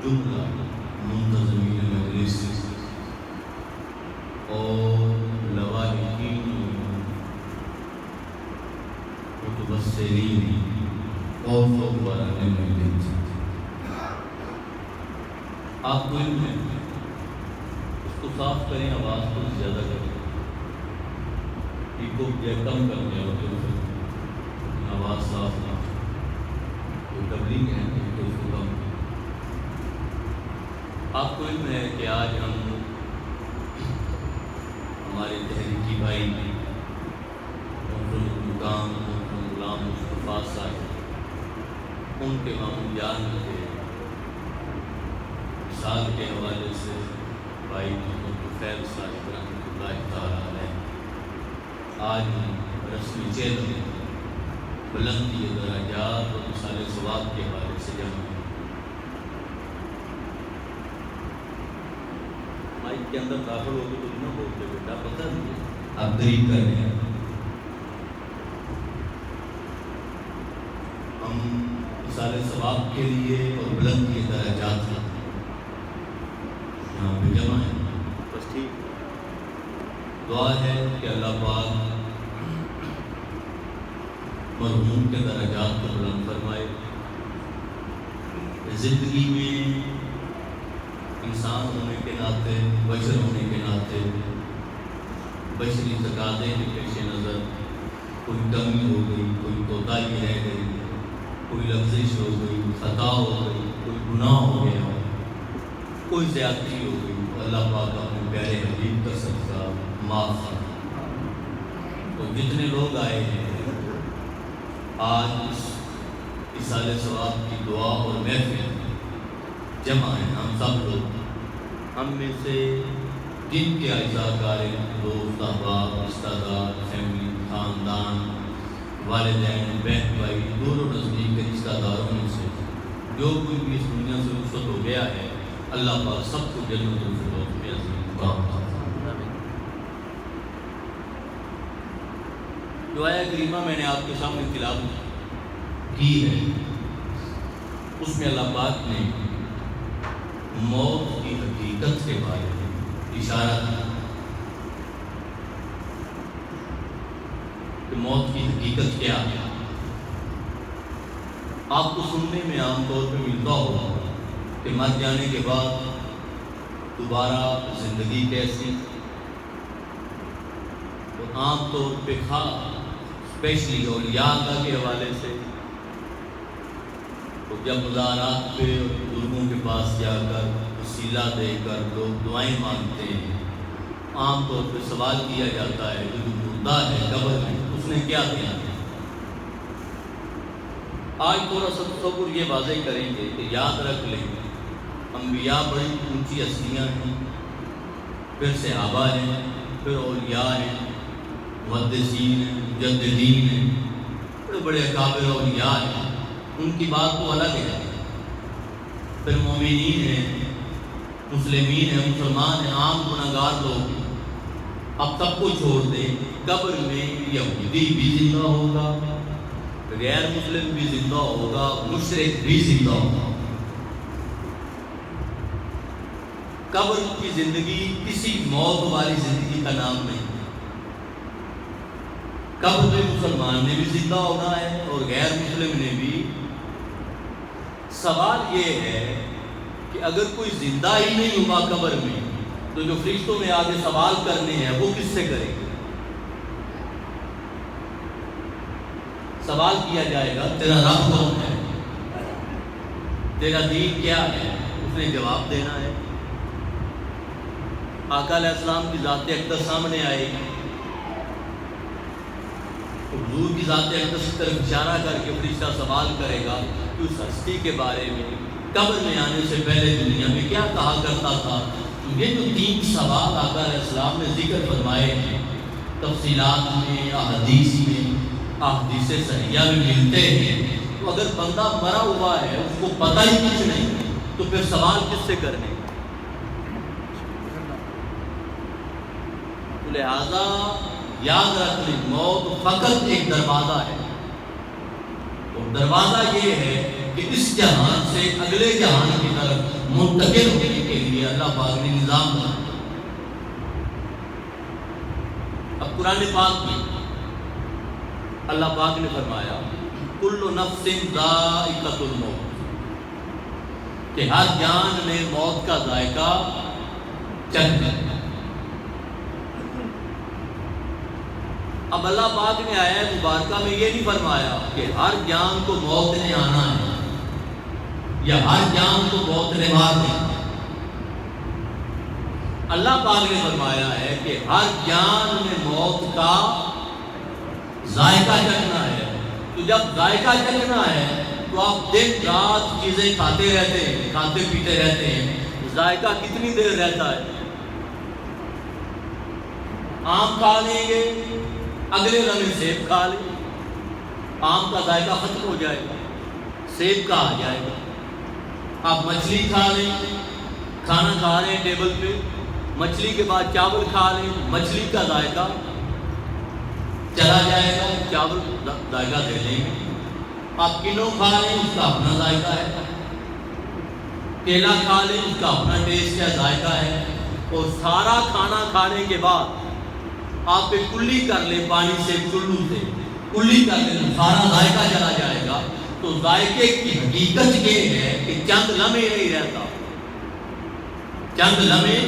جملہ منتظمین مجلس اور لواحقین متبصرین اور فقراء ملت، آپ کو علم ہے، اس کو صاف کریں، آواز کو زیادہ کریں، ایکو کم کر دیں اور آواز صاف نہ تو ڈبلنگ ہے تو اس کو کم کریں۔ آپ کو علم ہے کہ آج ہمارے تحریکی بھائی مقام غلام مصطفیٰ صاحب ان کے معمولیات کے مثال کے حوالے سے بھائی محمد خیر صاحب رحمۃ اللہ تعالیٰ علیہ آج رسمی چہل میں بلندی درجات اور مثال ثواب کے حوالے سے جمع ہے۔ مائک کے اندر داخل ہو کے کچھ نہ بولتے بیٹا، پتہ نہیں آپ دریغ کر رہے ہیں۔ ہم مثال ثواب کے لیے اور بلندی درجات یہاں پہ جمع ہے، بس ٹھیک۔ دعا ہے کہ اللہ پاک مرحوم کے درجات کو بلند فرمائے، زندگی میں انسان ہونے کے ناطے، بشر ہونے کے ناطے بشری تقاضے کے پیش نظر کوئی کمی ہو گئی، کوئی کوتاہی رہ گئی، کوئی لفزش ہو گئی، خطا ہو گئی، کوئی گناہ ہو گیا، کوئی زیادتی ہو گئی، اللہ پاک اپنے پیارے حبیب کا صدقہ معاف کرے۔ تو جتنے لوگ آئے ہیں آج اس اصال ثواب کی دعا اور محفل جمع ہیں، ہم سب لوگ، ہم میں سے جن کے اعزاء کاریں، دوست، احباب، رشتہ دار، فیملی، خاندان، والدین، بہن بھائی، دور و نزدیک کے رشتہ داروں میں سے جو کوئی بھی اس دنیا سے رخصت ہو گیا ہے، اللہ پاک سب کو جنت الفردوس میں عظیم مقام عطا فرمائے۔ جو آیت کریمہ میں نے آپ کے سامنے تلاوت کی ہے، اس میں اللہ پاک نے موت کی حقیقت کے بارے میں اشارہ کیا کہ موت کی حقیقت کیا ہے۔ آپ کو سننے میں عام طور پہ ملتا ہوگا کہ مر جانے کے بعد دوبارہ زندگی کیسی، تو عام طور پہ اسپیشلی اولیاء اللہ کے حوالے سے تو جب مزارات پہ اور بزرگوں کے پاس جا کر وسیلہ دے کر لوگ دعائیں مانگتے ہیں، عام طور پہ سوال کیا جاتا ہے کہ جو مردہ ہے قبر میں اس نے کیا کیا۔ آج تھوڑا سا تصور یہ واضح کریں گے کہ یاد رکھ لیں، انبیاء بڑی اونچی ہستیاں ہیں، پھر صحابہ ہیں، پھر اولیاء ہیں، محدثین ہیں، مجددین ہیں، بڑے بڑے اکابر اولیاء ہیں، ان کی بات تو الگ ہے۔ پھر مومنین ہیں، مسلمین ہیں، مسلمان ہیں، عام گناہگار لوگ ہیں۔ اب سب کو چھوڑ دیں، قبر میں یہودی بھی زندہ ہوگا، غیر مسلم بھی زندہ ہوگا، مشرک بھی زندہ ہوگا۔ قبر کی زندگی کسی موت والی زندگی کا نام نہیں۔ قبر میں مسلمان نے بھی زندہ ہونا ہے اور غیر مسلم نے بھی۔ سوال یہ ہے کہ اگر کوئی زندہ ہی نہیں ہوگا قبر میں تو جو فرشتوں نے آگے سوال کرنے ہیں وہ کس سے کریں گے؟ سوال کیا جائے گا تیرا رب کون ہے، تیرا دین کیا ہے، اس نے جواب دینا ہے۔ آقا علیہ السلام کی ذات اقدس سامنے آئے گی، حضور کی ذات اقدس کی طرف اشارہ کر کے فرشتہ سوال کرے گا کہ اس ہستی کے بارے میں قبر میں آنے سے پہلے دنیا میں کیا کہا کرتا تھا۔ یہ جو 3 سوال آقا علیہ السلام نے ذکر فرمائے ہیں، تفصیلات میں، احادیث میں، احادیث صحیحہ میں ملتے ہیں، تو اگر بندہ مرا ہوا ہے اس کو پتہ ہی کچھ نہیں تو پھر سوال کس سے کرنے؟ تو لہذا یاد رکھ لیں، موت فقط ایک دروازہ ہے، اور دروازہ یہ ہے کہ اس جہان سے اگلے جہان کی طرف منتقل ہونے کے لیے اللہ پاک نے نظام بنایا۔ اب قرآن پاک میں اللہ پاک نے فرمایا کل نفس ذائقۃ الموت، کہ ہر جان نے موت کا ذائقہ چکھا۔ اب اللہ پاک نے آیت مبارکہ میں یہ نہیں فرمایا کہ ہر جان کو موت نے آنا ہے یا ہر جان کو موت نے مارنا ہے۔ اللہ پاک نے فرمایا ہے کہ ہر جان میں موت کا ذائقہ چکھنا ہے۔ تو جب ذائقہ چکھنا ہے تو آپ دن رات چیزیں کھاتے رہتے ہیں، کھاتے پیتے رہتے ہیں، ذائقہ کتنی دیر رہتا ہے؟ آم کھا لیں گے، اگلے لمحے سیب کھا لیں، آم کا ذائقہ ختم ہو جائے گا، سیب کا آ جائے گا۔ آپ مچھلی کھا لیں، کھانا کھا رہے ہیں ٹیبل پہ، مچھلی کے بعد چاول کھا لیں، مچھلی کا ذائقہ چلا جائے گا، چاول ذائقہ دے لیں گے۔ آپ کنو کھا لیں، اس کا اپنا ذائقہ ہے، کیلا کھا لیں، اس کا اپنا ٹیسٹ ہے، ذائقہ ہے۔ اور سارا کھانا کھانے کے بعد آپ پہ کلی کر لیں، پانی سے چلو سے کلی کر لیں، سارا ذائقہ چلا جائے گا۔ تو ذائقے کی حقیقت یہ ہے کہ چند لمحے نہیں رہتا، چند لمحے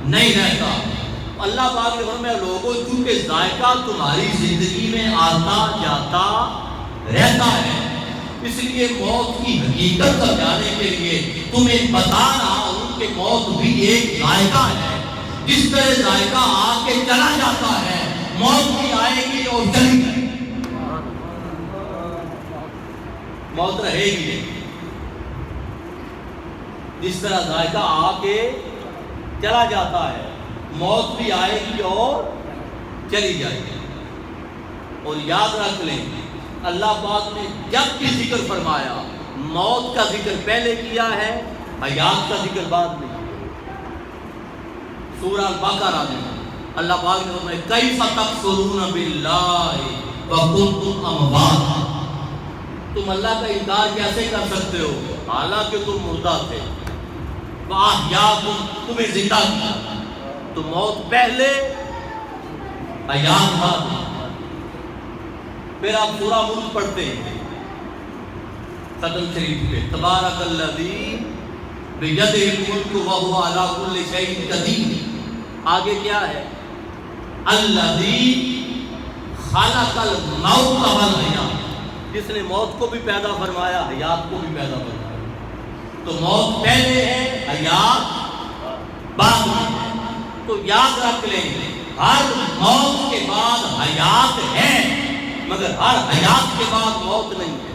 نہیں رہتا۔ اللہ پاک نے فرمایا لوگوں چونکہ ذائقہ تمہاری زندگی میں آتا جاتا رہتا ہے، اس لیے موت کی حقیقت سمجھانے کے لیے تمہیں بتا رہا ہوں کہ موت بھی ایک ذائقہ ہے۔ جس طرح ذائقہ آ کے چلا جاتا ہے، موت بھی آئے گی اور چلی جائے گی، موت رہے گی نہیں۔ جس طرح ذائقہ آ کے چلا جاتا ہے، موت بھی آئے گی اور چلی جائے گی۔ اور یاد رکھ لیں اللہ پاک نے جب بھی ذکر فرمایا موت کا ذکر پہلے کیا ہے، حیات کا ذکر بعد میں۔ سورہ البقرہ میں اللہ پاک نے فرمایا کیف تکفرون باللہ وکنتم امواتا، تم اللہ کا انکار کیسے کر سکتے ہو حالانکہ تم مردہ تھے، فاحیاکم، تمہیں زندہ کیا۔ تو موت پہلے، حیات بعد۔ پھر آپ سورہ ملک پڑھتے ہیں ختم شریف پہ، تبارک الذی بیدہ الملک وہو علی کل شیء قدیر۔ آگے کیا ہے؟ الذی خلق الموت والحیات، جس نے موت کو بھی پیدا فرمایا، حیات کو بھی پیدا فرمایا۔ تو موت پہلے ہے، حیات بعد میں۔ تو یاد رکھ لیں ہر موت کے بعد حیات ہے، مگر ہر حیات کے بعد موت نہیں ہے۔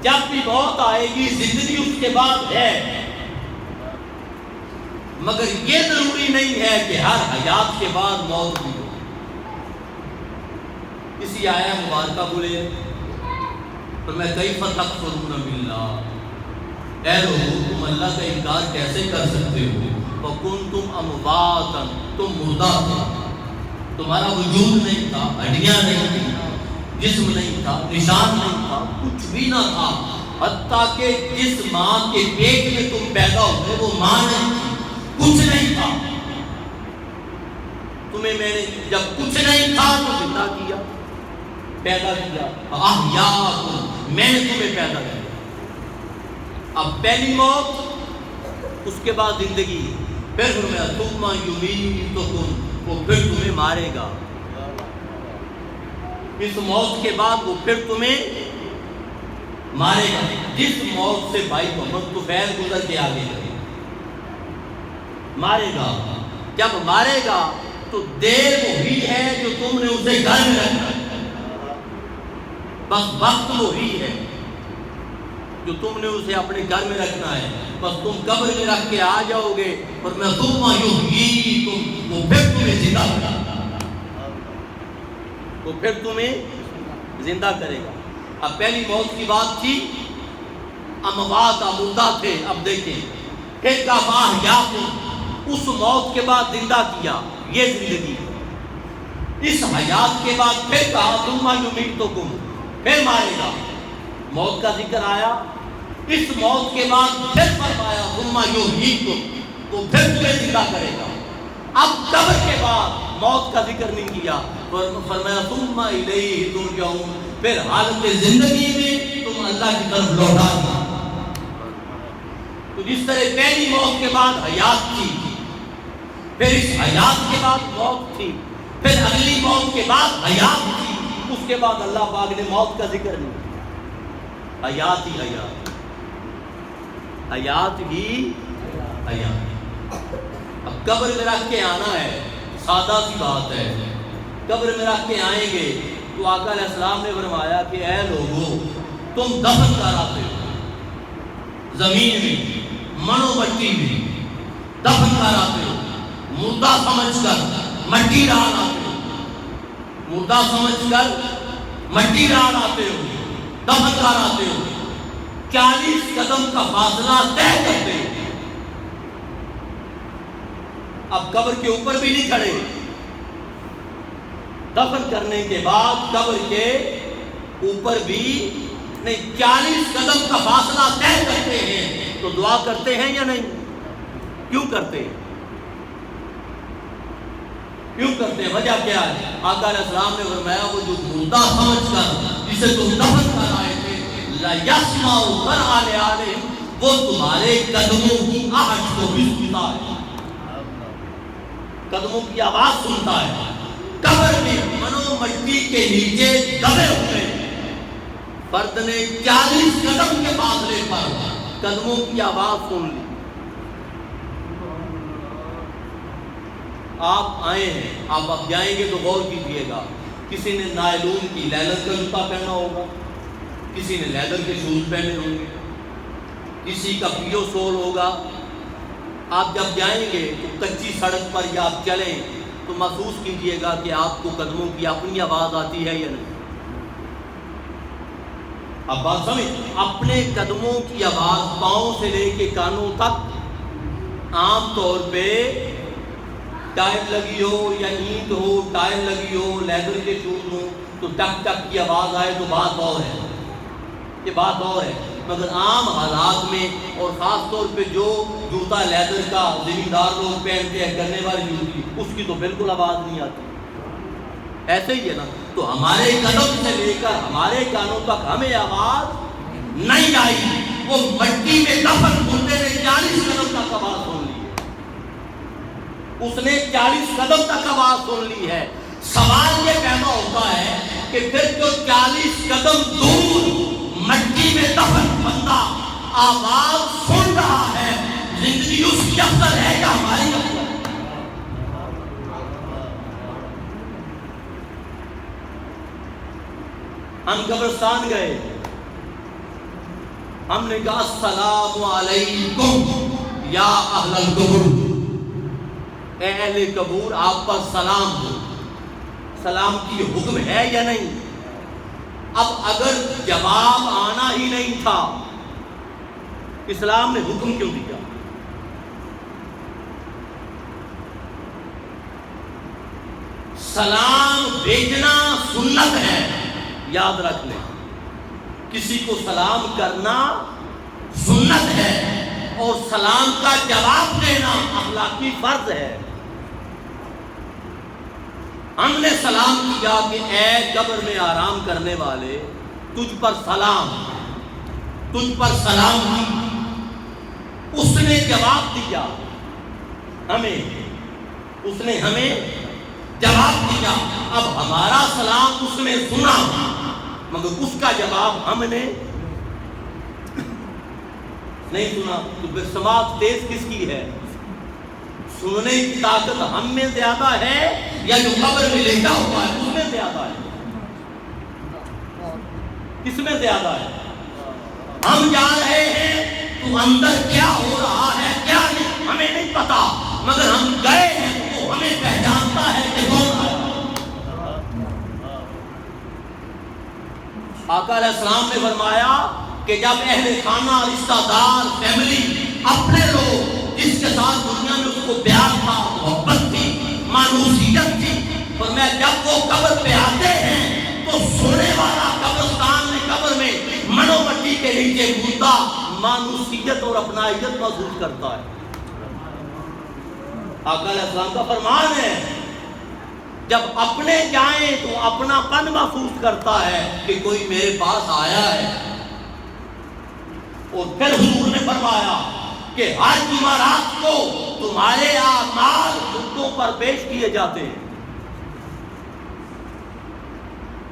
جب بھی موت آئے گی زندگی اس کے بعد ہے، مگر یہ ضروری نہیں ہے کہ ہر حیات کے بعد موت بھی ہو۔ اسی آیہ مبارکہ بولے فرمایا کیف تکفرون باللہ، اے لوگو تم اللہ کا انکار کیسے کر سکتے ہو، وکنتم امواتا، تم مردہ تھے، تمہارا وجود نہیں تھا، ہڈیاں نہیں تھیں، جسم نہیں تھا، نشان نہیں تھا، کچھ بھی نہ تھا، حتیٰ کہ جس ماں کے پیٹ میں تم پیدا ہوئے وہ ماں نہیں تھی، کچھ نہیں تھا۔ تمہیں میں نے جب کچھ نہیں تھا تو زندہ کیا، پیدا کیا، احیاکم، میں نے تمہیں پیدا کیا۔ اب پہلی موت، اس کے بعد زندگی، پھر فرمایا ثم یمیتکم، وہ پھر تمہیں مارے گا۔ اس موت کے بعد وہ پھر تمہیں مارے گا۔ جس موت سے بھائی محمد طفیل گزر کے آگے گئے، مارے گا۔ جب مارے گا تو دیر وہی ہے جو تم نے اسے گھر میں رکھا ہے، بس وقت وہی ہے جو تم نے اسے اپنے گھر میں رکھنا ہے، بس تم قبر میں رکھ کے آ جاؤ گے اور میں ثم یحییکم، وہ پھر تمہیں زندہ کرے گا، وہ پھر تمہیں زندہ کرے گا۔ اب پہلی موت کی بات تھی اموات، مردہ تھے، اب دیکھیں پھر کا احیاکم، اس موت کے بعد زندہ کیا، یہ زندگی۔ اس حیات کے بعد پھر کہا ثم یمیتکم، پھر مارے گا۔ موت کا ذکر آیا، اس موت کے بعد پھر فرمایا ثم یحییکم، وہ پھر تمہیں زندہ کرے گا۔ اب قبر کے بعد موت کا ذکر نہیں کیا، فرمایا ثم الیہ ترجعون، پھر حالت زندگی میں تم اللہ کی طرف لوٹا دیا۔ تو جس طرح پہلی موت کے بعد حیات تھی، پھر اس حیات کے بعد موت تھی، پھر اگلی موت کے بعد حیات تھی، اس کے بعد اللہ پاک نے موت کا ذکر نہیں کیا، حیات ہی حیات، حیات ہی حیات۔ اب قبر میں رکھ کے آنا ہے، سادہ سی بات ہے، قبر میں رکھ کے آئیں گے تو آقا علیہ السلام نے فرمایا کہ اے لوگو تم دفن کراتے ہو، زمین میں منو مٹی میں دفن کراتے ہو، مردہ سمجھ کر مٹی ڈال آتے ہو، مردہ سمجھ کر مٹی ڈال آتے ہو، دفن کراتے ہو، 40 قدم کا فاصلہ طے کرتے ہو۔ اب قبر کے اوپر بھی نہیں کھڑے، دفن کرنے کے بعد قبر کے اوپر بھی نہیں، 40 قدم کا فاصلہ طے کرتے ہیں تو دعا کرتے ہیں یا نہیں؟ کیوں کرتے ہیں؟ کیوں کرتے ہیں؟ وجہ کیا ہے؟ آقا علیہ السلام نے فرمایا وہ جو مردہ سمجھ کر جسے تم دفن کر آئے تھے لَيَسْمَعُ قَرْعَ لِعَالِهِمْ، وہ تمہارے قدموں کی آہٹ کو بھی سنتا ہے، قدموں کی آواز سنتا ہے۔ قبر میں منو مٹی کے نیچے دبے ہوئے فرد نے 40 قدم کے فاصلے پر قدموں کی آواز سن لی۔ آپ آئے ہیں، آپ اب جائیں گے تو غور کیجئے گا، کسی نے نائلون کی لیدر کا جوتا پہنا ہوگا، کسی نے لیدر کے شوز پہنے ہوں گے، کسی کا پیو سول ہوگا۔ آپ جب جائیں گے تو کچی سڑک پر یا آپ چلیں تو محسوس کیجئے گا کہ آپ کو قدموں کی اپنی آواز آتی ہے یا نہیں۔ اب بات سمجھ، اپنے قدموں کی آواز پاؤں سے لے کے کانوں تک عام طور پہ ٹائر لگی ہو یا اینٹ ہو، ٹائر لگی ہو، لیدر کے شوز ہو تو ٹک ٹک کی آواز آئے تو بات اور ہے، یہ بات اور ہے۔ مگر عام حالات میں اور خاص طور پہ جو جوتا لیدر کا زمیندار لوگ پہنتے ہیں، کرنے والی جوتی، اس کی تو بالکل آواز نہیں آتی۔ ایسے ہی ہے نا، تو ہمارے قدم سے لے کر ہمارے کانوں تک ہمیں آواز نہیں آئی، وہ مٹی میں دفن بندے نے 40 قدم تک آواز سن لی ہے، اس نے 40 قدم تک آواز سن لی ہے۔ سوال یہ پیدا ہوتا ہے کہ پھر جو 40 قدم دور مٹی میں دفن بندہ آواز سن رہا ہے، زندگی اس کی افضل ہے یا ہماری افضل؟ ہم قبرستان گئے، ہم نے کہا السلام علیکم یا اہل القبور، اے اہل قبور آپ پر سلام ہو۔ سلام کی حکم ہے یا نہیں؟ اب اگر جواب آنا ہی نہیں تھا، اسلام نے حکم کیوں دیا؟ سلام بھیجنا سنت ہے، یاد رکھ لیں، کسی کو سلام کرنا سنت ہے اور سلام کا جواب دینا اخلاقی فرض ہے۔ ہم نے سلام کیا کہ اے قبر میں آرام کرنے والے، تجھ پر سلام، تجھ پر سلام کی۔ اس نے جواب دیا ہمیں، اس نے ہمیں جواب دیا۔ اب ہمارا سلام اس نے سنا مگر اس کا جواب ہم نے نہیں سنا، تو پھر سماعت تیز کس کی ہے؟ سننے کی طاقت ہم میں زیادہ ہے یا جو قبر میں لیٹا ہوا ہے اس میں زیادہ ہے؟ کس میں زیادہ ہے؟ ہم جا رہے ہیں تو اندر کیا ہو رہا ہے کیا نہیں ہمیں نہیں پتا، مگر ہم گئے ہیں تو ہمیں پہچانتا ہے کہ کون ہے۔ آقا علیہ السلام نے فرمایا کہ جب اہل خانہ، رشتہ دار، فیملی، اپنے لوگ جس کے ساتھ دنیا میں اس کو پیار تھا، محبت تھی، مانوسیت تھی، اور میں جب وہ قبر پہ آتے ہیں تو سونے والا قبرستان میں قبر میں منو بندہ مانوسیت اور اپنائیت محسوس کرتا ہے۔ آقا علیہ السلام کا فرمان ہے جب اپنے جائیں تو اپنا پن محسوس کرتا ہے کہ کوئی میرے پاس آیا ہے۔ اور پھر حضور نے فرمایا کہ ہر جمعرات کو تمہارے اعمال مردوں پر پیش کیے جاتے ہیں۔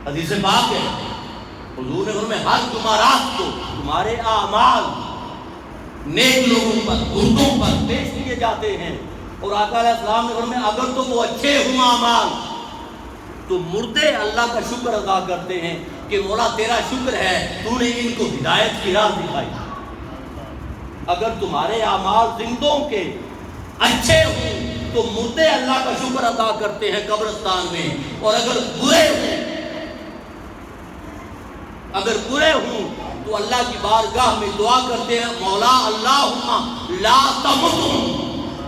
حدیث پاک ہے، حضور نے فرمایا ہر جمعرات کو تمہارے اعمال نیک لوگوں پر مردوں پر پیش کیے جاتے ہیں۔ اور آقا علیہ السلام نے فرمایا اگر تو وہ اچھے ہوں اعمال تو مردے اللہ کا شکر ادا کرتے ہیں کہ مولا تیرا شکر ہے تو نے ان کو ہدایت کی راہ دکھائی۔ اگر تمہارے اعمال زندوں کے اچھے ہوں تو مردے اللہ کا شکر ادا کرتے ہیں قبرستان میں، اور اگر برے ہوں تو اللہ کی بارگاہ میں دعا کرتے ہیں مولا اللہم لا تمتم،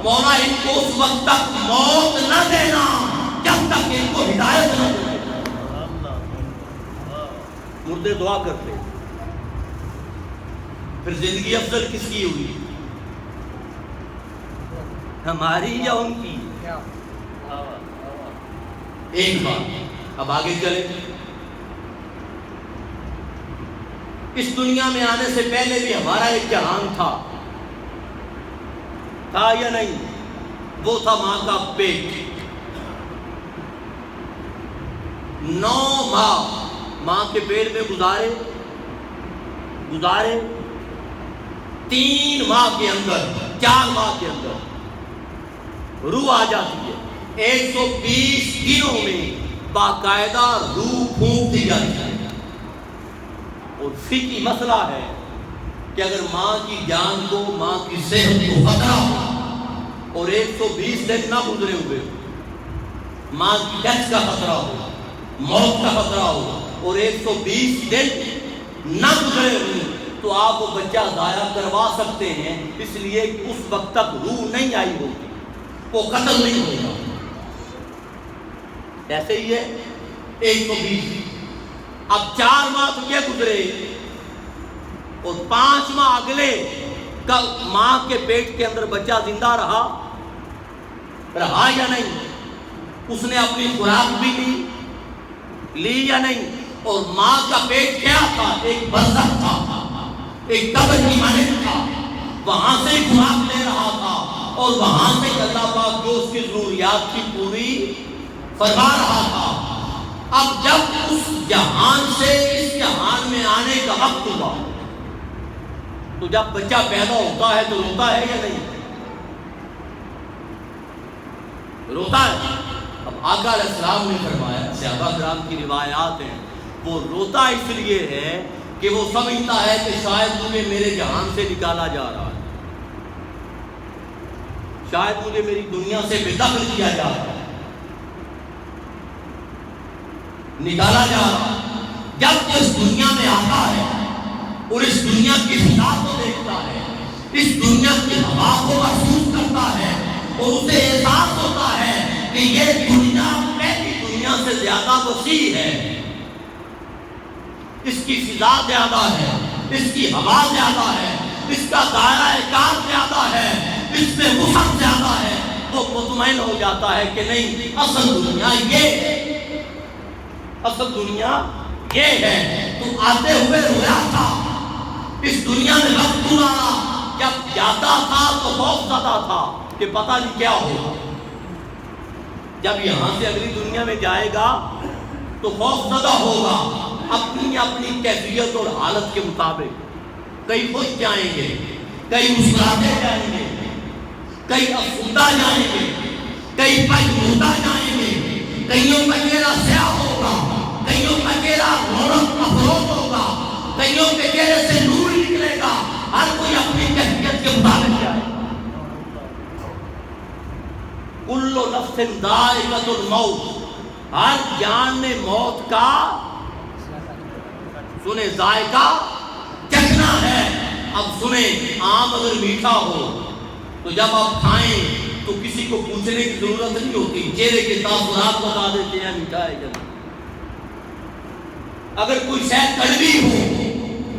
مولا ان کو اس وقت تک موت نہ دینا جب تک ان کو ہدایت نہ دے۔ مردے دعا کرتے ہیں۔ پھر زندگی افضل کس کی ہوئی، ہماری یا ان کی؟ ایک بات اب آگے چلے، اس دنیا میں آنے سے پہلے بھی ہمارا ایک جہان تھا یا نہیں؟ وہ تھا ماں کا پیٹ۔ 9 ماہ ماں کے پیٹ میں گزارے 3 ماہ کے اندر 4 ماہ کے اندر روح آ جاتی ہے۔ 120 دنوں میں باقاعدہ روح پھونک دی جاتی ہے۔ اور فقہی مسئلہ ہے کہ اگر ماں کی جان کو، ماں کی صحت کو خطرہ ہو اور 120 دن نہ گزرے ہوئے، ماں کی ڈیتھ کا خطرہ ہو، موت کا خطرہ ہو، اور 120 دن نہ گزرے ہوئے، تو آپ وہ بچہ ضائع کروا سکتے ہیں، اس لیے کہ اس وقت تک روح نہیں آئی ہوگی، وہ قتل نہیں ہوگا۔ ایسے ہی ہے 120۔ اب 4 ماہ تو یہ گزرے اور 5 ماہ اگلے کا ماں کے پیٹ کے اندر بچہ زندہ رہا یا نہیں؟ اس نے اپنی خوراک بھی لی یا نہیں؟ اور ماں کا پیٹ کیا تھا؟ ایک برزخ تھا، ایک قبر کی مانند تھا، وہاں سے خوراک لے رہا تھا، اور وہاں سے اللہ پاک جو اس کی ضروریات کی پوری فرما رہا تھا۔ اب جب اس جہان سے اس جہان میں آنے کا وقت ہوا تو جب بچہ پیدا ہوتا ہے تو روتا ہے یا نہیں؟ روتا ہے۔ اب آقا علیہ السلام نے فرمایا، صحابہ کرام کی روایات ہیں، وہ روتا اس لیے ہے کہ وہ سمجھتا ہے کہ شاید مجھے میرے جہان سے نکالا جا رہا ہے، شاید مجھے میری دنیا سے بے دخل کیا جا رہا ہے، نکالا جا رہا ہے۔ جب وہ اس دنیا میں آتا ہے اور اس دنیا کی فضا کو دیکھتا ہے، اس دنیا کی ہوا کو محسوس کرتا ہے، اور اسے احساس ہوتا ہے کہ یہ دنیا پہلی دنیا سے زیادہ وسیع ہے، اس کی فضا زیادہ ہے، اس کی ہوا زیادہ ہے، اس کا دائرہ کار زیادہ ہے، اس میں وسعت زیادہ ہے، وہ مطمئن ہو جاتا ہے کہ نہیں، اصل دنیا یہ ہے۔ تو آتے ہوئے رویا تھا، اس دنیا میں وقت گزارا، جب جاتا تھا تو خوف زدہ تھا کہ پتہ نہیں کیا ہوگا، جب یہاں سے اگلی دنیا میں جائے گا تو خوف زدہ ہوگا، اپنی اپنی کیفیت اور حالت کے مطابق، کئی خوش جائیں گے، کئی مسکراتے جائیں گے، کئی افسردہ جائیں گے، کئی پژمردہ جائیں گے، کئیوں کا چہرہ سیاہ ہوگا، کئیوں کا چہرہ رونق افروز ہوگا، کئیوں کے چہرے سے نور نکلے گا، ہر کوئی اپنی کیفیت کے مطابق جائے۔ کل نفس ذائقۃ الموت، ہر جان نے موت کا سنیں ذائقہ چکھنا ہے۔ اب سنیں، آم اگر میٹھا ہو تو جب آپ کھائیں تو کسی کو پوچھنے کی ضرورت نہیں ہوتی، چہرے کے تاثرات بتا دیتے ہیں میٹھا ہے جب۔ اگر کوئی شے کڑوی ہو،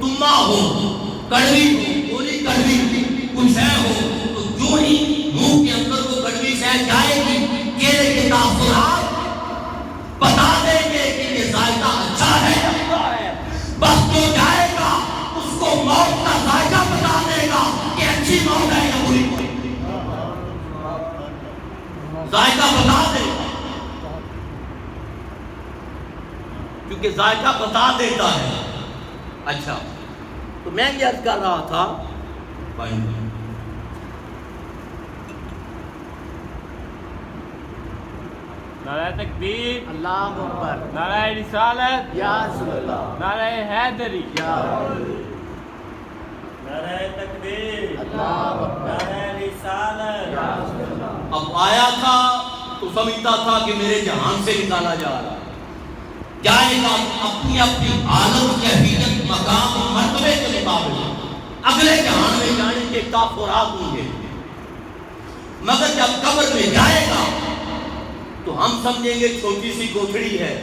تما ہو، کڑوی ہو، گولی کڑوی کچھ ہے ہو، تو جو ہی منہ کے اندر وہ کڑوی شے جائے گی، کیلے کے تاثرات بتا دیں گے کہ یہ ذائقہ اچھا ہے یا برا ہے. بس جو جائے گا اس کو موت کا ذائقہ بتا دے گا کہ اچھی موت ہے یا بری موت. ذائقہ بتا دے گا، کیونکہ ذائقہ بتا دیتا ہے. اچھا، تو میں یہ عرض کر رہا تھا نعرہ تکبیر، اللہ اکبر، نعرہ رسالت، یا رسول اللہ، نعرہ حیدری، یا نعرہ تکبیر، اللہ اکبر، نعرہ رسالت. یا رسول اللہ. اب آیا تھا تو سمجھتا تھا کہ میرے جہان سے نکالا جا رہا ہے، جائے گا اپنی اپنی حالت، کیفیت، مقام اور مرتبے کے مطابق اگلے جہان میں جانے کے تاثرات ہوں گے. مگر جب قبر میں جائے گا تو ہم سمجھیں گے چھوٹی سی کوٹھڑی ہے،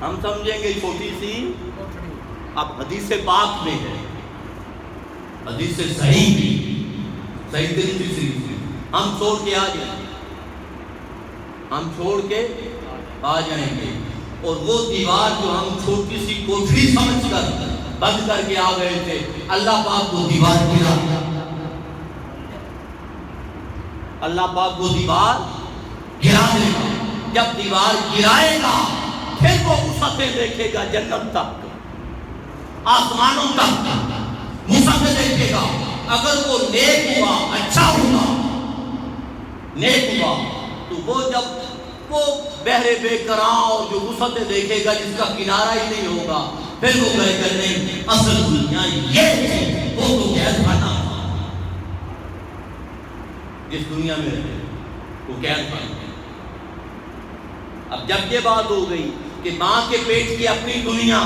ہم سمجھیں گے چھوٹی سی. اب حدیث پاک میں ہے، حدیث صحیح ترمذی، ہم چھوڑ کے آ جائیں گے، ہم چھوڑ کے آ جائیں گے. اور وہ دیوار جو ہم چھوٹی سی کوٹھڑی سمجھ کر بند کر کے آ گئے تھے، اللہ پاک وہ دیوار گرا، اللہ پاک وہ دیوار گرا دے گا. جب دیوار گرائے گا پھر وہ وسعتیں دیکھے گا، جنت تک، آسمانوں تک وسعتیں دیکھے گا. اگر وہ نیک ہوا، اچھا ہوا، نیک ہوا، تو وہ جب وہ بحر بے کراں اور جو وسعتیں دیکھے گا جس کا کنارہ ہی نہیں ہوگا، پھر وہ کہے گا نہیں، اصل دنیا یہ تھی، وہ تو قید خانہ تھا. جس دنیا میں رہے وہ قید خانہ. اب جب یہ بات ہو گئی کہ ماں کے پیٹ کی اپنی دنیا،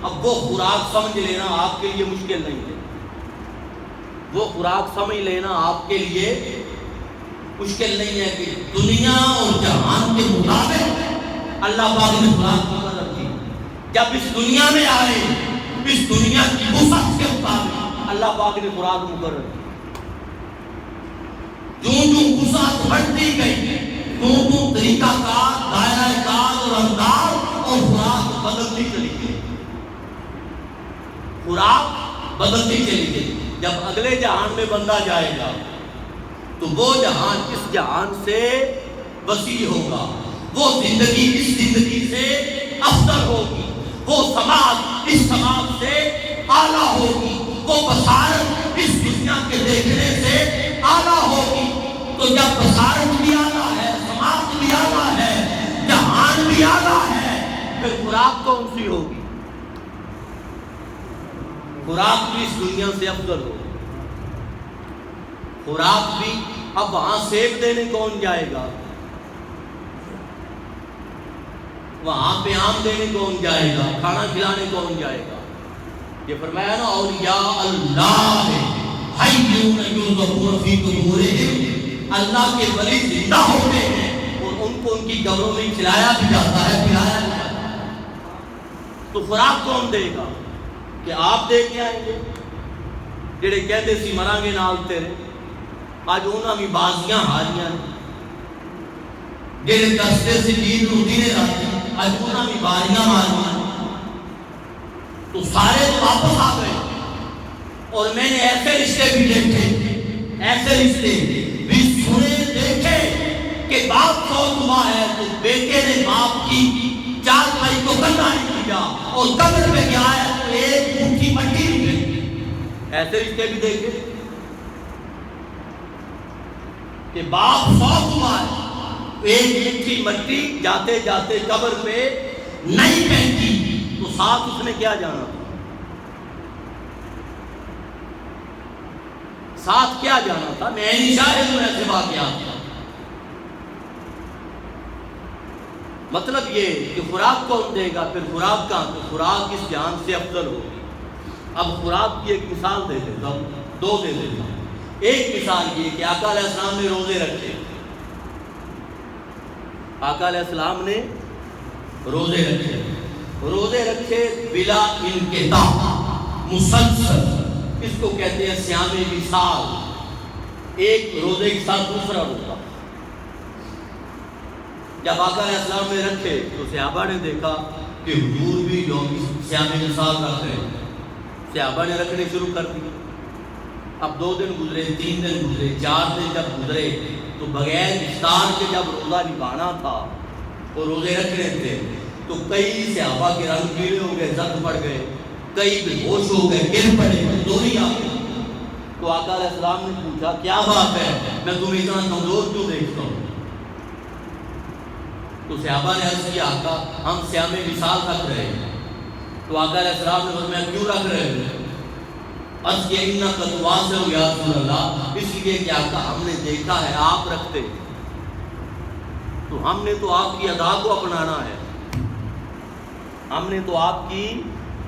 اب وہ خوراک سمجھ لینا آپ کے لیے مشکل نہیں ہے. وہ خوراک سمجھ لینا آپ کے لیے مشکل نہیں ہے کہ دنیا اور جہان کے مطابق اللہ پاک نے خوراک مقرر کی. جب اس دنیا میں آئے، اس دنیا کی وسعت کے مطابق اللہ پاک نے خوراک مقرر کی. جو وسعت بڑھتی گئی، تو طریقہ کار، دائرہ کار اور انداز اور خوراک بدلتی چلی گئی، خوراک بدلتی چلی گئی. جب اگلے جہان میں بندہ جائے گا تو وہ جہان اس جہان سے وسیع ہوگا، وہ زندگی اس زندگی سے افضل ہوگی، وہ سماج اس سماج سے اعلیٰ ہوگی، وہ بصارت اس دنیا کے دیکھنے سے اعلیٰ ہوگی. تو جب بصارت بھی اعلیٰ ہے، سماج بھی اعلیٰ ہے، جہان بھی اعلیٰ ہے، پھر خوراک کون سی ہوگی؟ خوراک بھی اس دنیا سے افضل ہوگی. خوراک بھی اب وہاں سیب دینے کون جائے گا؟ وہاں پہ آم دینے کون جائے گا؟ کھانا کھلانے کون جائے گا؟ یہ فرمایا نا، اولیاء اللہ حیون یرزقون فی قبورہم، اللہ کے ولی زندہ ہوتے ہیں اور ان کو ان کی قبروں میں کھلایا بھی جاتا ہے، پلایا بھی جاتا ہے. تو خوراک کون دے گا؟ کہ آپ دے کے آئیں گے؟ جڑے کہتے سی مراں گے نال تیرے، آج انہاں بھی بازیاں ہاریاں، جڑے دستے سے دین نو دینے راتے، آج انہاں بھی باریاں ماریاں. تو سارے واپس آ گئے. اور میں نے ایسے رشتے بھی دیکھے، ایسے رشتے بھی سنے دیکھے کہ باپ فوت ہوا ہے تو بیٹے نے باپ کی چار بھائی کو کرنا نہیں کیا اور قبر میں گیا ہے تو ایک مٹھی مٹی نہیں گئی. ایسے رشتے بھی دیکھے کہ باپ فوت ہوا ہے، ایک مٹھی مٹی جاتے جاتے قبر پہ نہیں پھینکی، تو ساتھ اس نے کیا جانا تھا؟ ساتھ کیا جانا تھا؟ میں نہیں شاید ہوں ایسے واقعات تھا. مطلب یہ کہ خوراک کون دے گا؟ پھر خوراک کہاں؟ تو خوراک اس جہان سے افضل ہوگی. اب خوراک کی ایک مثال دے دیتا ہوں، دو دے دیتا ہوں. ایک مثال یہ کہ آقا علیہ السلام نے روزے رکھے، آقا علیہ السلام نے روزے رکھے بلا انقطاع. مسلسل، اس کو کہتے ہیں صیام وصال، ایک روزے کے ساتھ دوسرا روزہ۔ جب آقا علیہ السلام نے رکھے تو صحابہ نے دیکھا کہ حضور بھی صیام وصال رکھ رہے ہیں، صحابہ نے رکھنے شروع کر دی۔ اب 2 دن گزرے، 3 دن گزرے، 4 دن جب گزرے تو بغیر افطار کے جب روزہ نبھانا تھا اور روزے رکھنے تھے تو کئی صحابہ کے رنگ پیلے ہو گئے، زخم پڑ گئے، کئی بے ہوش ہو گئے، گر پڑے، کمزوری آ گئی۔ تو آقا علیہ السلام نے پوچھا کیا بات ہے، میں تمہیں اتنا کمزور کیوں دیکھتا ہوں؟ تو صحابہ نے عرض کیا آقا ہم صیام وصال رکھ رہے ہیں۔ تو آقا علیہ السلام نے فرمایا کیوں رکھ رہے ہیں؟ عرض کیا انک تواضع یا رسول اللہ، اس لیے کہ آقا ہم نے دیکھا ہے آپ رکھتے، تو ہم نے تو آپ کی ادا کو اپنانا ہے، ہم نے تو آپ کی،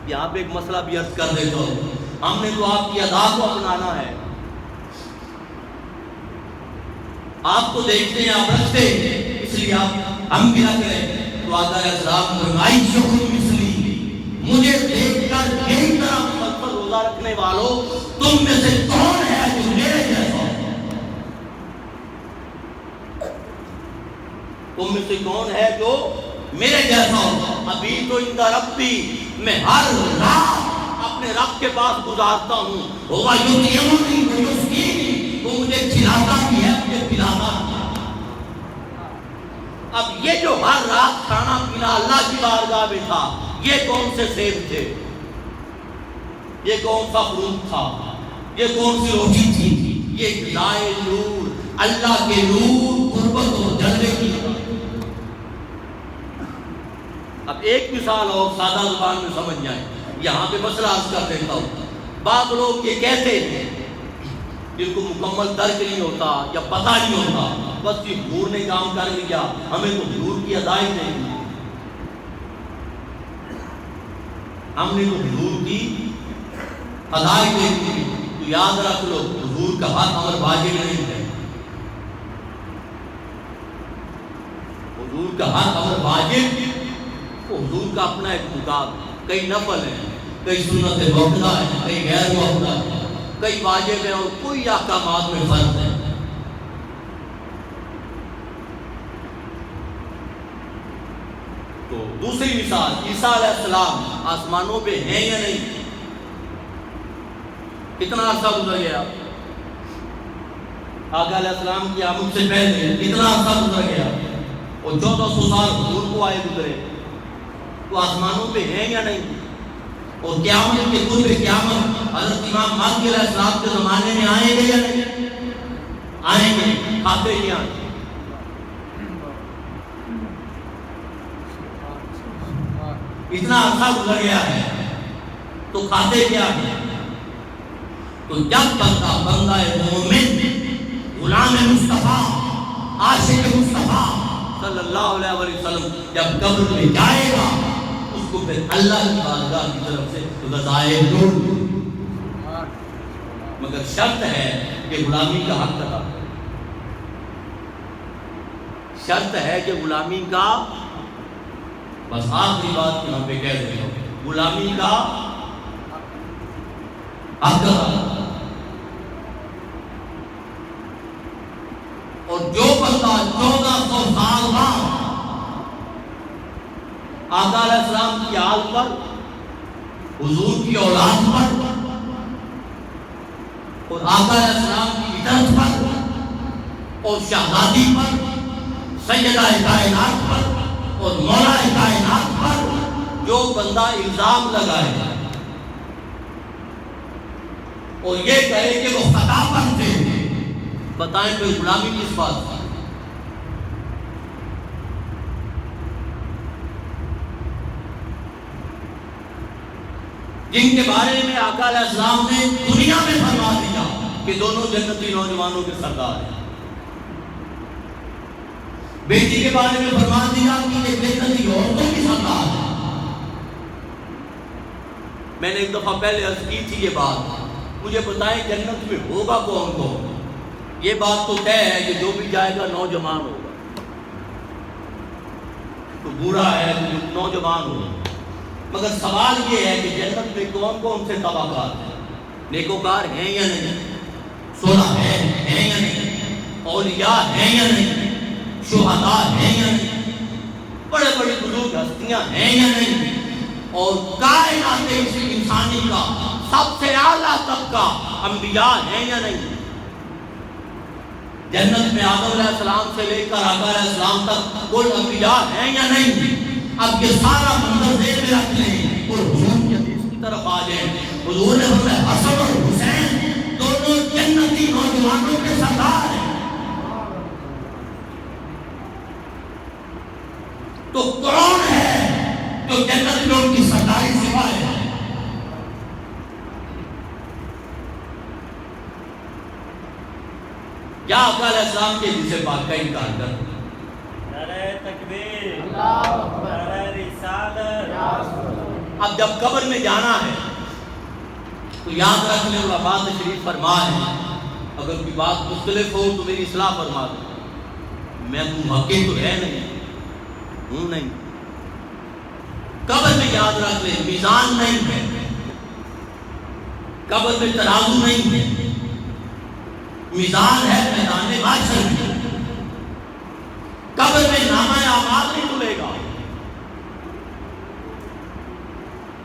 یہاں پہ ایک مسئلہ بھی عرض کر دیتا ہوں، ہم نے تو آپ کی ادا کو اپنانا ہے، آپ کو دیکھتے ہیں آپ رکھتے ہیں، اس لیے آپ ہم بھی رکھ رہے ہیں۔ تو آقا علیہ السلام نے فرمایا شکر مثلی، مجھے دیکھ کر میری طرح مسلسل روزہ رکھنے والوں تم میں سے کون ہے جو میرے جیسا ہو؟ تم میں سے کون ہے جو میرے جیسا ہو؟ ابھی تو ان کا ربی، میں ہر رات اپنے رب کے پاس گزارتا ہوں، وہ یطعمنی و یسقینی، وہ مجھے کھلاتا بھی ہے، مجھے پلاتا بھی ہے۔ اب یہ جو ہر رات کھانا پینا اللہ کی بارگاہ میں تھا، یہ کون سے سیب تھے، یہ کون سا فروٹ تھا، یہ کون سی روٹی تھی؟ یہ غذائے نور، اللہ کے نور، قربت اور جلوے کی۔ اب ایک مثال اور سادہ زبان میں سمجھ جائیں، یہاں پہ مسئلہ عرض کر دیتا ہوں۔ بعض لوگ یہ کہتے ہیں جن کو مکمل درک نہیں ہوتا یا پتہ نہیں ہوتا، بس یہ حضور نے کام کر لیا، ہمیں تو حضور کی ادائی نہیں، ہم نے تو حضور کی ادائی نہیں۔ تو یاد رکھ لو حضور کا ہاتھ امر واجب نہیں ہے، حضور کا ہاتھ امر واجب، حضور کا اپنا ایک مقام، کئی نفل ہیں، کئی سنت موقع ہیں، کئی غیر موقع ہیں، کئی واجب ہیں اور کوئی احکامات میں فرق ہے۔ تو دوسری مثال، عیسیٰ علیہ السلام آسمانوں پہ ہیں یا نہیں؟ کتنا عرصہ گزر گیا؟ آقا علیہ السلام کی آمد سے پہلے کتنا عرصہ گزر گیا؟ اور 1400 سال حضور کو آئے گزرے، تو آسمانوں پہ ہیں یا نہیں؟ اور قیامت کے قرب قیامت حضرت امام مہدی علیہ السلام کے زمانے میں آئیں گے یا نہیں؟ آئیں گے، کھاتے ہی آئیں گے۔ اتنا عرصہ گزر گیا ہے تو کھاتے کیا ہیں؟ تو جب بندہ مومن، غلام مصطفیٰ، عاشق مصطفیٰ صلی اللہ علیہ وسلم جب قبر میں جائے گا، اس کو پھر اللہ کی بارگاہ کی طرف سے غذائے نور، مگر شرط ہے کہ غلامی کا حق ادا کرے، شرط ہے کہ غلامی کا، بس آخری بات یہاں پہ کہہ دیتا ہوں، غلامی کا حق ادا کرے۔ اور جو بندہ 1400 سال بعد آقا علیہ السلام کی آل پر، حضور کی اولاد پر اور آقا علیہ السلام کی عزت پر اور شہزادی پر، سیدہ کائنات پر اور مولا کائنات پر جو بندہ الزام لگائے اور یہ کہے کہ وہ خطا پر تھے، بتائیں کوئی غلامی کس بات ہے؟ جن کے بارے میں آقا علیہ السلام نے دنیا میں فرما دیا کہ دونوں جنتی نوجوانوں کے سردار ہیں، بیٹی کے بارے میں فرما دیا کہ یہ جنتی عورتوں کی سردار ہے۔ میں نے ایک دفعہ پہلے عرض کی تھی یہ بات، مجھے بتائیں جنت میں ہوگا کون کون؟ یہ بات تو طے ہے کہ جو بھی جائے گا نوجوان ہوگا، تو برا ہے کہ نوجوان ہوگا، مگر سوال یہ ہے کہ جنت میں کون کون سے طبقات ہیں؟ نیکوکار ہیں یا نہیں؟ صلح ہیں یا نہیں؟ اولیاء ہیں یا نہیں؟ شہداء ہیں یا نہیں؟ بڑے بڑے بزرگ ہستیاں ہیں یا نہیں؟ اور کائنات اس انسانی کا سب سے اعلیٰ طبقہ انبیاء ہیں یا نہیں؟ جنت میں آدم علیہ السلام سے لے کر آقا علیہ السلام تک کل انبیاء ہیں یا نہیں؟ اب یہ سارا منظر ذہن میں رکھ لیں اور حضور کی حدیث کی طرف آ جائیں۔ حضور نے فرمایا حسن اور حسین دونوں جنتی نوجوانوں کے سردار ہیں۔ تو کون ہے جو جنت میں ان کی سرداری سوائے ہے؟ کیا آقا علیہ السلام کے حدیث پاک کا انکار کر؟ نعرہ تکبیر، اللہ اکبر، نعرہ رسالت۔ اب جب قبر میں جانا ہے تو یاد رکھ لیں علماء تشریف فرما ہے، اگر کوئی بات مختلف ہو تو میری اصلاح فرما دو، میں محقق تو ہے نہیں ہوں نہیں۔ قبر میں یاد رکھ لیں میزان نہیں ہے، قبر میں ترازو نہیں ہے، میزان ہے میدان محشر میں۔ قبر میں نامہ اعمال نہیں تلے گا،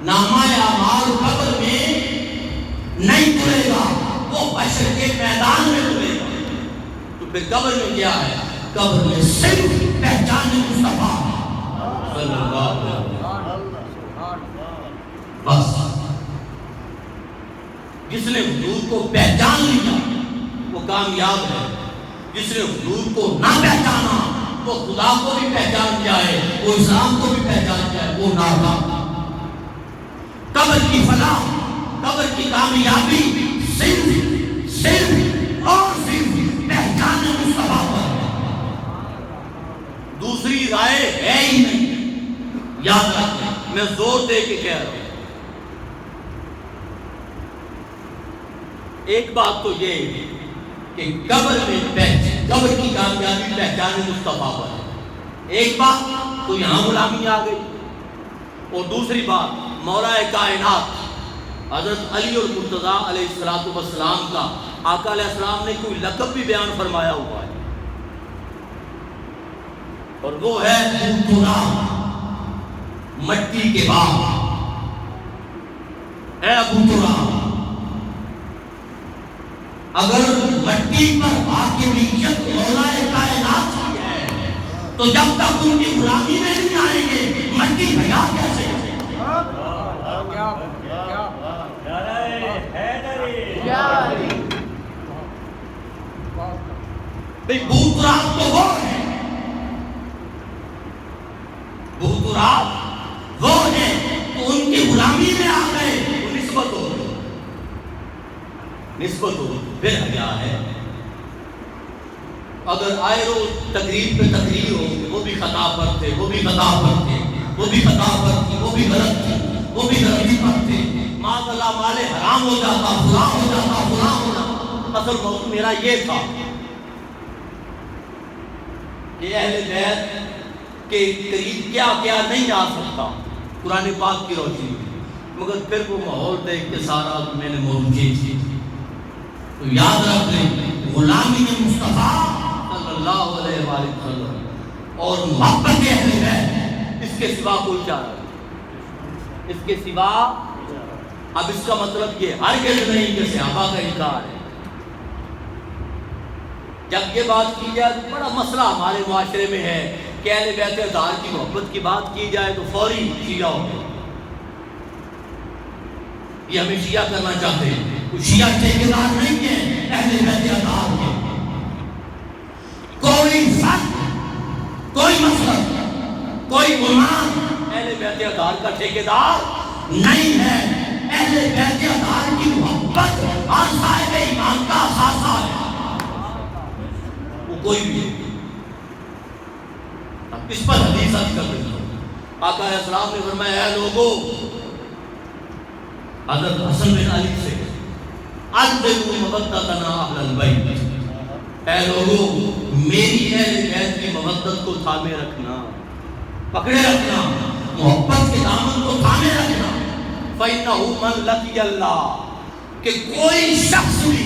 نامہ اعمال قبر میں نہیں تلے گا، وہ حشر کے میدان میں تلے گا۔ تو پھر قبر میں کیا ہے؟ قبر میں صرف پہچان مصطفیٰ صلی اللہ علیہ وسلم، بس جس نے حضور کو پہچان لیا وہ کامیاب ہے، جس نے حضور کو نہ پہچانا وہ خدا کو بھی پہچان جائے، وہ اسلام کو بھی پہچان جائے، وہ ناکام۔ قبر کی فلاح، قبر کی کامیابی صرف اور صرف پہچان مصطفیٰ پر ہے، دوسری رائے ہے ہی نہیں۔ یاد رکھیں، میں زور دے کے کہہ رہا ہوں، ایک بات تو یہ ہے کہ قبر کی کامیابی پہچان مصطفیٰ پر ہے، ایک بات تو یہاں غلامی آ گئی، اور دوسری بات مولا کائنات حضرت علی اور مرتضیٰ علیہ السلام کا آقا علیہ السلام نے کوئی لقب بھی بیان فرمایا ہوا ہے، اور وہ ہے مٹی کے باپ۔ اے ابو تراب، اگر مٹی پر حاکمیت مولا کائنات کی ہے تو جب تک ان کی غلامی میں نہیں آئیں گے مٹی بھگا کیسے؟ نعرہ حیدری، بھوتراب تو وہ ہے، بھوتراب وہ ہے تو ان کی غلامی میں آ گئے، وہ نسبت ہو پھر کیا ہے؟ اگر آئے روز تقریر پہ تقریر ہو، وہ بھی خطا پر تھے، وہ بھی خطا پر تھے، وہ بھی خطا پر تھی، وہ بھی غلط تھی، وہ بھی غلطی پر تھے، معاذ اللہ مال حرام ہو جاتا، فلاں ہو جاتا، فلاں ہو جاتا۔ اصل موضوع میرا یہ تھا کہ اہل بیت کے قریب کیا کیا نہیں آ سکتا قرآن پاک کی روشنی میں، مگر پھر وہ ماحول دیکھ کے سارا میں نے موضوع کھینچی۔ تو یاد رکھ لیں غلامی مصطفیٰ صلی اللہ علیہ وآلہ وسلم اور محبت اہل بیت، اس کے سوا کوئی چارہ نہیں، اس کے سوا۔ اب اس کا مطلب یہ ہرگز نہیں کہ صحابہ کا انکار ہے۔ جب یہ بات کی جائے تو بڑا مسئلہ ہمارے معاشرے میں ہے کہ اہل بیت اطہار کی محبت کی بات کی جائے تو فوری شیعہ ہو گئے، یہ ہمیں شیعہ کرنا چاہتے ہیں۔ شیعہ ٹھیکیدار نہیں ہے اہل بیت اطہار کے، کوئی فرق، کوئی مسلک، کوئی گمان اہل بیت اطہار کا ٹھیکیدار نہیں ہے۔ اہل بیت اطہار کی محبت اور صاحب ایمان کا خاصہ ہے، وہ کوئی بھی ہے۔ اب اس پر حدیث کر رہی ہوں، آقا علیہ السلام نے فرمایا اے لوگو، حضرت حسن بن علی سے اَدْبِرُوا مَوَدَّتَنَا أَهْلَ الْبَيْتِ، اے لوگو میری اہل بیت کی مودت کو تھامے رکھنا، پکڑے رکھنا، محبت کے دامن کو تھامے رکھنا۔ فَإِنَّهُ مَنْ لَقِيَ اللَّهَ کہ کوئی شخص بھی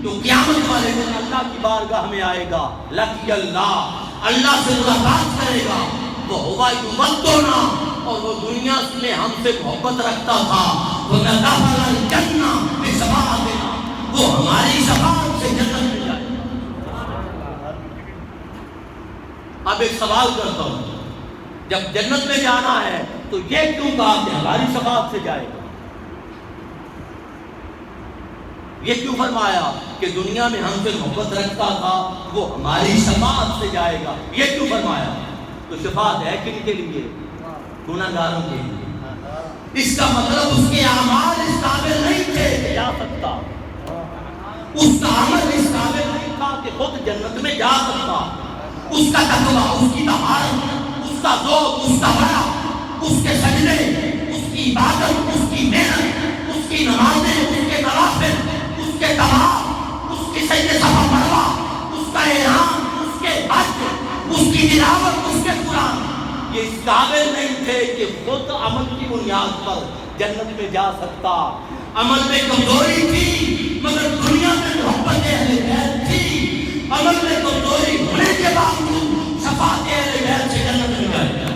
جو قیامت والے دن اللہ کی بارگاہ میں آئے گا، لَقِيَ اللَّهَ اللہ سے ملاقات کرے گا، وَهُوَ يُوَدُّنَا اور وہ دنیا میں ہم سے محبت رکھتا تھا، وَدَخَلَ الْجَنَّةَ بِشَفَاعَتِنَا وہ ہماری شفاعت سے جنت میں جائے گا۔ اب ایک سوال کرتا ہوں، جب جنت میں جانا ہے تو یہ کیوں کہا کہ ہماری شفاعت سے جائے گا؟ یہ کیوں فرمایا کہ دنیا میں ہم سے محبت رکھتا تھا وہ ہماری شفاعت سے جائے گا؟ یہ کیوں فرمایا؟ تو شفاعت ہے کن کے لیے؟ گناہگاروں کے لیے۔ اس کا مطلب اس کے اعمال اس قابل نہیں تھے کہ جا سکتا، اس کا عمل اس قابل نہیں تھا کہ خود جنت میں جا سکتا، اس کا تقویٰ، اس کی طہارت، اس کا ذوق، اس کا ورع، اس کے سجدے، اس کی عبادت، اس کی محنت، اس کی نمازیں، اس کے نوافل، اس کے طواف، اس کی سجدے صفا مروہ، اس کا احرام، اس کے حج، اس کی تلاوت، اس کے قرآن، یہ اس قابل نہیں تھے کہ خود عمل کی بنیاد پر جنت میں جا سکتا۔ عمل میں کمزوری تھی مگر دنیا میں محبت اہل بیت تھی، عمل میں کمزوری ہونے کے باوجود شفاعت اہل بیت سے جنت میں جائے گا،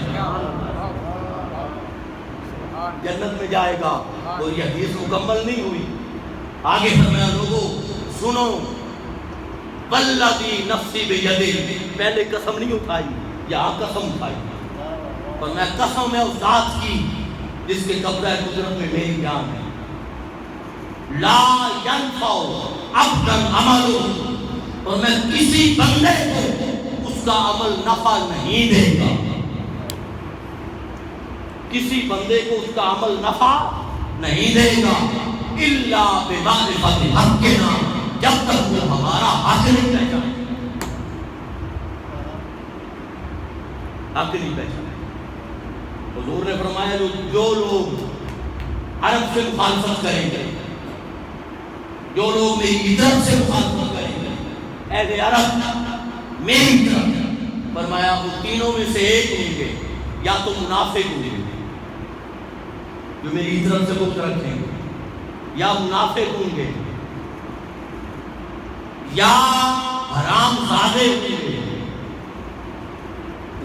جنت میں جائے گا۔ اور یہ حدیث مکمل نہیں ہوئی، آگے فرمایا لوگوں سنو، والذی نفسی بیدہ، پہلے قسم نہیں اٹھائی، یہاں قسم اٹھائی، اور میں قسم ہے اس ذات کی جس کے قبضہ قدرت میں میری جان ہے، لا ینفع عبدا عملہ، اور میں کسی بندے کو اس کا عمل نفع نہیں دے گا، کسی بندے کو اس کا عمل نفع نہیں دے گا، الا بمعرفت حقنا، جب تک وہ ہمارا حق نہیں پہچانے، حق نہیں پہچانے۔ حضور نے فرمایا جو لوگ عرب سے مخالفت کریں گے، جو لوگ میری طرف سے مخالفت کریں گے، اہل عرب میری طرف، فرمایا وہ تینوں میں سے ایک ہوں گے، یا تو منافق ہوں گے جو میری طرف سے بغض رکھیں گے، یا منافق ہوں گے، یا حرام زادے ہوں گے،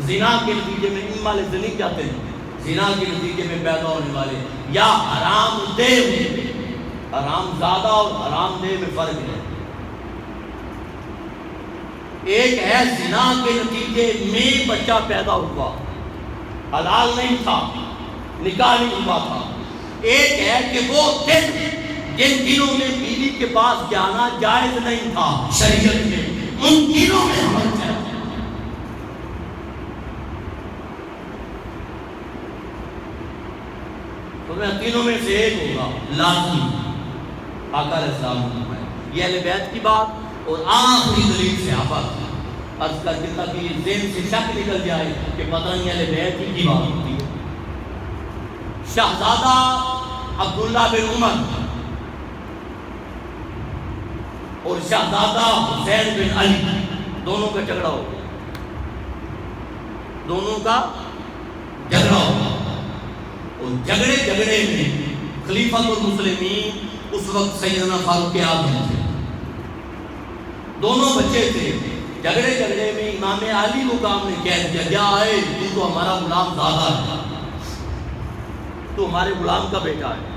زنا کے نتیجے میں ان والے زنی جاتے ہیں، زنا کے نتیجے میں پیدا ہونے والے، یا حرام دہ ہوں گے۔ حرام زادہ اور حرام دہ میں فرق ہے، ایک ہے زنا کے نتیجے میں بچہ پیدا ہوا، حلال نہیں تھا، نکاح نہیں ہوا تھا، ایک ہے کہ وہ دن جن دنوں میں بیوی کے پاس جانا جائز نہیں تھا شریعت میں، ان دنوں میں عمل کیا، تو میں تینوں میں سے ایک ہوگا لازمی، آقا علیہ السلام نے یہ اہل بیت کی بات۔ اور آخری دلیل صحابہ عرض کر کے تاکہ ذہن سے شک نکل جائے کہ پتہ نہیں اہل بیت کی بات ہوتی ہے۔ شہزادہ عبداللہ بن عمر اور شہزادہ حسین بن علی دونوں کا جھگڑا ہو گیا، دونوں کا جھگڑا ہو گیا، اور جھگڑے میں خلیفۃ المسلمین اس وقت سیدنا فاروق اعظم تھے، دونوں بچے تھے، جھگڑے میں امام علی مقام نے کہہ دیا کیا ہے تو ہمارا غلام زادہ ہے، تو ہمارے غلام کا بیٹا ہے۔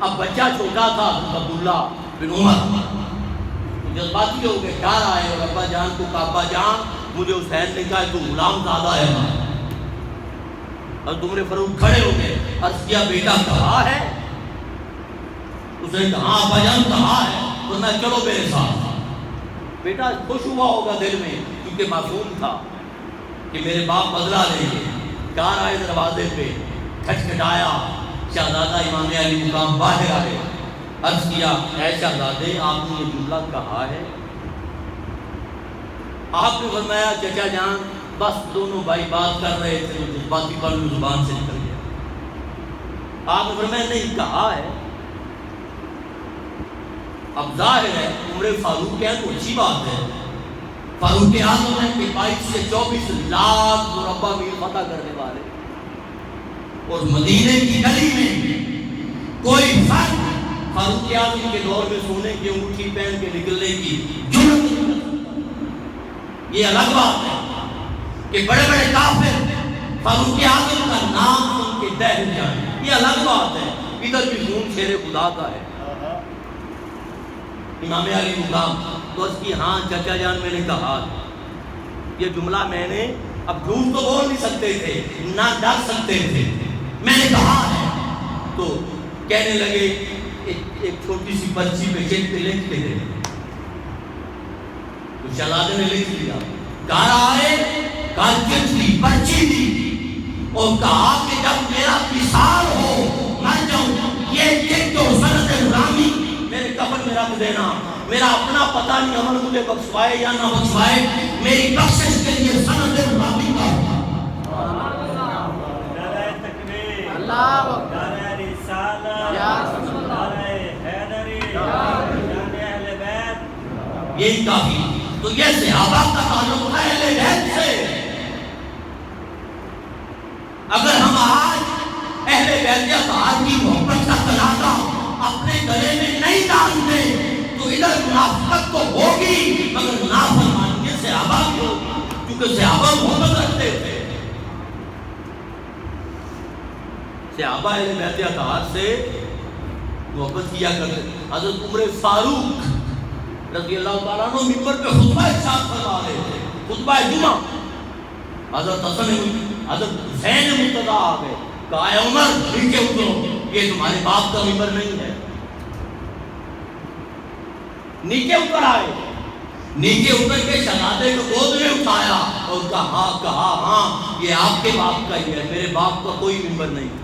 اب بچہ چھوٹا تھا عبداللہ بن عمر، جذباتی ہو گئے، کہہ رہا ہے اور ابا جان کو کہا ابا جان مجھے حسین نے کہا تو غلام زادہ ہے، اور تم نے فاروق کھڑے ہو گئے، عرض کیا بیٹا کہا ہے؟ اس نے کہا ہاں ابا جان کہا ہے، تو میں چلو میرے ساتھ۔ بیٹا خوش ہوا ہوگا دل میں کیونکہ معصوم تھا کہ میرے باپ بدلہ لیں گے، کار آئے دروازے پہ، کھٹکھٹایا، شہزادہ امام علی مقام باہر آئے، عرض کیا اے شہزادے آپ نے یہ جملہ کہا ہے؟ آپ نے فرمایا چچا جان بس دونوں بھائی بات کر رہے تھے، جذباتی پن زبان سے نکل گیا۔ آپ نے فرمایا نہیں کہا ہے۔ اب ظاہر ہے عمر فاروق ہے تو اچھی بات ہے، فاروق اعظم ہے کہ 22 سے 24 لاکھ مربع میل فتح کرنے والے، اور مدینے کی گلی میں کوئی فرد فاروق اعظم کے دور میں سونے کی انگوٹھی پہن کے نکلنے کی جرأت نہیں کر سکتا۔ یہ الگ بات ہے کہ بڑے بڑے کافر فاروق اعظم کا نام سن کے دہل جائیں، یہ الگ بات ہے۔ ادھر بھی خون شیر خدا کا ہے۔ امام علی مقام تو اس کی ہاں چچا جان میں نے کہا، یہ جملہ میں نے اب جھوٹ تو بول نہیں سکتے تھے، نہ ڈر سکتے تھے، میں نے کہا ہے تو کہنے لگے ایک چھوٹی سی پرچی پہ چیک پہ لکھ کے دے، تو شہزادے نے لکھ دیا، گھر آئے گھر چٹھی پرچی دی اور کہا کہ جب میرا وصال ہو مر جاؤں یہ چیک تو سند رامی میرے کفن میں رکھ دینا، میرا اپنا پتہ نہیں عمل مجھے بخشوائے یا نہ بخشوائے، میری بخشش کے لیے سند رامی کا نعرہ تکبیر، اللہ نعرہ رسالہ، یا رسول اللہ، نعرہ حیدری، یا نعرہ اہل بیت۔ یہی کافی۔ تو یہ صحابہ کا تعلق ہے اہل بیت سے۔ اگر ہم آج اہل بیت یا صحابہ کی محبت کا تنازع اپنے گلے میں نہیں ڈالتے تو ادھر منافقت تو ہوگی مگر نافرمانی صحابہ کی ہوگی، کیونکہ صحابہ محبت رکھتے تھے۔ صحابہ اہل بیت اطہار سے محبت کیا کرتے تھے۔ حضرت عمر فاروق رضی اللہ تعالیٰ عنہ ممبر پہ خطبہ ارشاد فرما رہے تھے، خطبہ جمعہ۔ حضرت حسین مرتضیٰ آ گئے، کہا اے عمر نیچے اترو، یہ تمہارے باپ کا ممبر نہیں ہے۔ نیچے اتر آئے، نیچے اتر کے شہزادے کو گود میں اٹھایا اور کہا ہاں یہ آپ کے باپ کا ہی ہے، میرے باپ کا کوئی ممبر نہیں تھا۔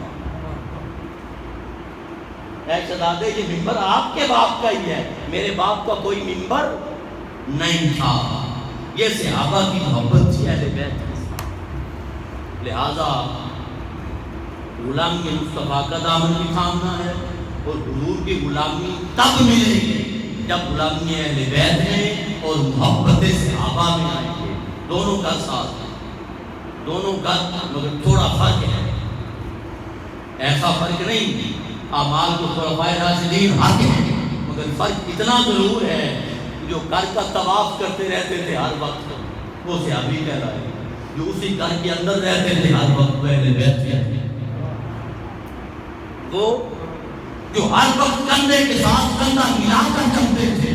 اے شہزادے یہ ممبر آپ کے باپ کا ہی ہے، میرے باپ کا کوئی ممبر نہیں تھا۔ یہ صحابہ کی محبت تھی اہل بیت کے ساتھ۔ لہذا غلامی مصطفیٰ کا دامن بھی تھامنا ہے، اور حضور کی غلامی تب ملے گی جب غلامی اہل بیت میں اور محبت صحابہ میں آئیں گے۔ دونوں کا ساتھ ہے، دونوں کا مگر تھوڑا فرق ہے، ایسا فرق نہیں اعمال کو خلفائے راشدین حق ہے، مگر فرق اتنا ضرور ہے جو گھر کا طواف کرتے رہتے تھے ہر وقت وہ صحابی کہلائے، جو اسی گھر کے اندر رہتے تھے ہر وقت وہ اہل بیت کہتے ہیں، وہ جو ہر وقت کندھے کے ساتھ کندھا ملا کر چلتے تھے،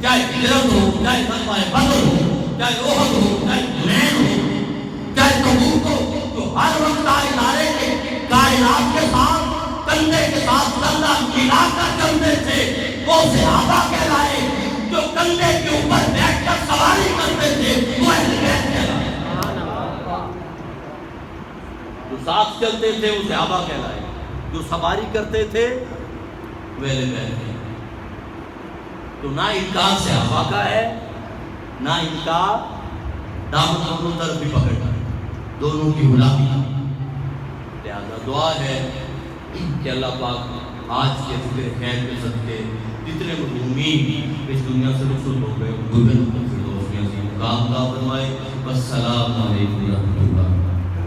چاہے ہجرت ہو، چاہے غزوہ بدر ہو، چاہے احد ہو، چاہے حنین ہو، چاہے تبوک ہو، جو ہر وقت کائنات کے ساتھ کندھے کے ساتھ کندھا ملا کر چلتے تھے، وہ صحابہ کہلائے، جو کندھے کے اوپر بیٹھ کر سواری کرتے تھے وہ اہل بیت کہلائے، جو ساتھ چلتے تھے وہ صحابہ کہلائے، جو سواری کرتے تھے وہ اہل بیت کہلائے۔ تو نہ انکار صحابہ کا ہے، نہ انکار دامن دونوں طرف بھی پکڑنا ہے، دونوں کی غلامی۔ لہذا دعا ہے کہ اللہ پاک آج کے ذکر خیر کے صدقے جتنے مظلومین اس دنیا سے رخصت ہو گئے ان کو فردوس میں عظیم مقام عطا فرمائے۔ والسلام علیکم ورحمۃ اللہ۔